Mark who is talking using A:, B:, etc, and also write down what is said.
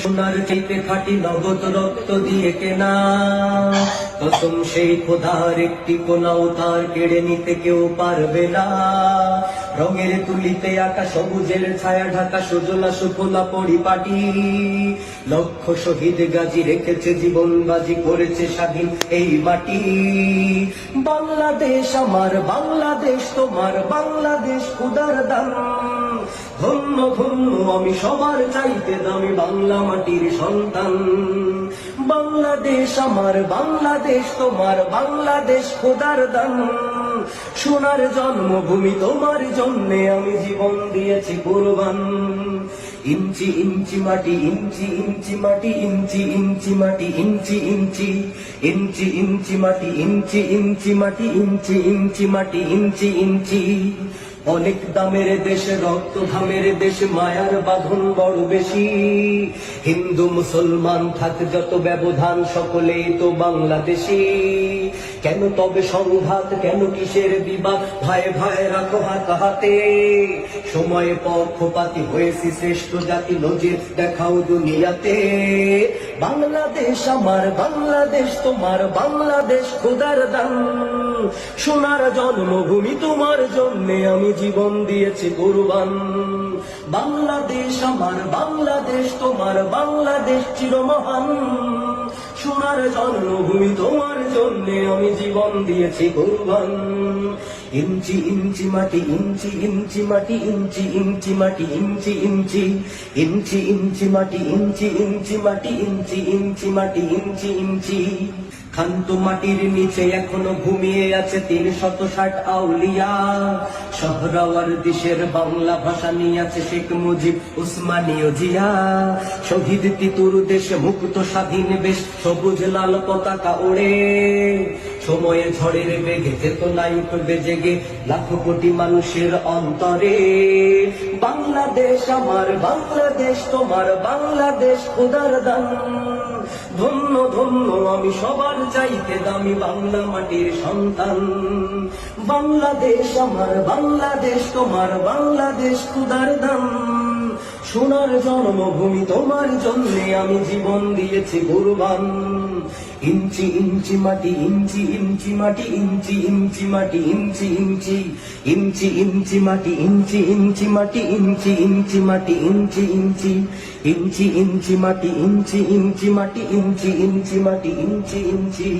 A: সোনার চাইতে খাঁটি নগদ রক্ত দিয়ে কেনা, কসম সেই খোদার একটি কোনাও তার কেড়ে নিতে কেউ পারবে না। রঙের তুলিতে আঁকা সবুজের ছায়া ঢাকা সুজলা সুফলা পরিপাটি, লক্ষ শহীদ গাজী রেখেছে জীবন বাজি করেছে স্বাধীন এই মাটি। বাংলাদেশ আমার, বাংলাদেশ তোমার, বাংলাদেশ খোদার দান। ধন্য ধন্য আমি সবার চাইতে দামি বাংলা মাটির সন্তান। বাংলাদেশ আমার, বাংলাদেশ তোমার, বাংলাদেশ খোদার দান। সোনার জন্মভূমি তোমার জন্যে আমি জীবন দিয়েছি কুরবান। ইঞ্চি ইঞ্চি মাটি, ইঞ্চি ইঞ্চি মাটি, ইঞ্চি ইঞ্চি মাটি, ইঞ্চি ইঞ্চি, ইঞ্চি ইঞ্চি মাটি, ইঞ্চি ইঞ্চি মাটি, ইঞ্চি ইঞ্চি মাটি, ইঞ্চি ইঞ্চি। অনেক দামের দেশে, রক্ত ঘামের দেশে, মায়ার বাঁধন বড় বেশি। হিন্দু মুসলমান থাক যত ব্যবধান, সকলেই তো বাংলাদেশি। কেন তবে সংঘাত, কেন কিসের বিবাদ, ভাই ভাই রাখো হাত হাতে। সময়ে পক্ষপাতী হয়েছি শ্রেষ্ঠ জাতি, নজির দেখাও দুনিয়াতে। বাংলাদেশ আমার, বাংলাদেশ তোমার, বাংলাদেশ খোদার দান। সোনার জন্মভূমি তোমার জন্যে আমি জীবন দিয়েছি কুরবান। বাংলাদেশ আমার, বাংলাদেশ তোমার, বাংলাদেশ চিরমহান। সোনার জন্মভূমি তোমার জন্যে আমি জীবন দিয়েছি কুরবান। ইঞ্চি ইঞ্চি মাটি, ইঞ্চি ইঞ্চি মাটি, ইঞ্চি ইঞ্চি মাটি, ইঞ্চি ইঞ্চি, ইঞ্চি ইঞ্চি মাটি, ইঞ্চি ইঞ্চি মাটি, ইঞ্চি ইঞ্চি মাটি, ইঞ্চি ইঞ্চি। খান্ত মাটির নিচে এখনো ঘুমিয়ে আছে ৩৬০ আউলিয়া। শহরাওয়ার দেশের বাংলা ভাষা নিয়ে আছে শেখ মুজিব, উসমানীয় জিয়া। শহীদ তিতুর দেশে মুক্ত স্বাধীন বেশ, সবুজ লাল পতাকা ওড়ে। সময়ে ঝড়ের বেগে চেতনায় উঠবে জেগে লাখো কোটি মানুষের অন্তরে। বাংলাদেশ আমার, বাংলাদেশ তোমার, বাংলাদেশ খোদার দান। ধন্য ধন্য আমি সবার চাইতে দামি বাংলা মাটির সন্তান। বাংলাদেশ আমার, বাংলাদেশ তোমার, বাংলাদেশ খোদার দান। সোনার জন্মভূমি তোমার জন্যে আমি জীবন দিয়েছি কুরবান। ইঞ্চি ইঞ্চি মাটি, ইঞ্চি ইঞ্চি মাটি, ইঞ্চি ইঞ্চি মাটি, ইঞ্চি ইঞ্চি, ইঞ্চি ইঞ্চি মাটি, ইঞ্চি ইঞ্চি মাটি, ইঞ্চি ইঞ্চি মাটি, ইঞ্চি ইঞ্চি, ইঞ্চি ইঞ্চি মাটি, ইঞ্চি ইঞ্চি মাটি, ইঞ্চি ইঞ্চি মাটি, ইঞ্চি ইঞ্চি।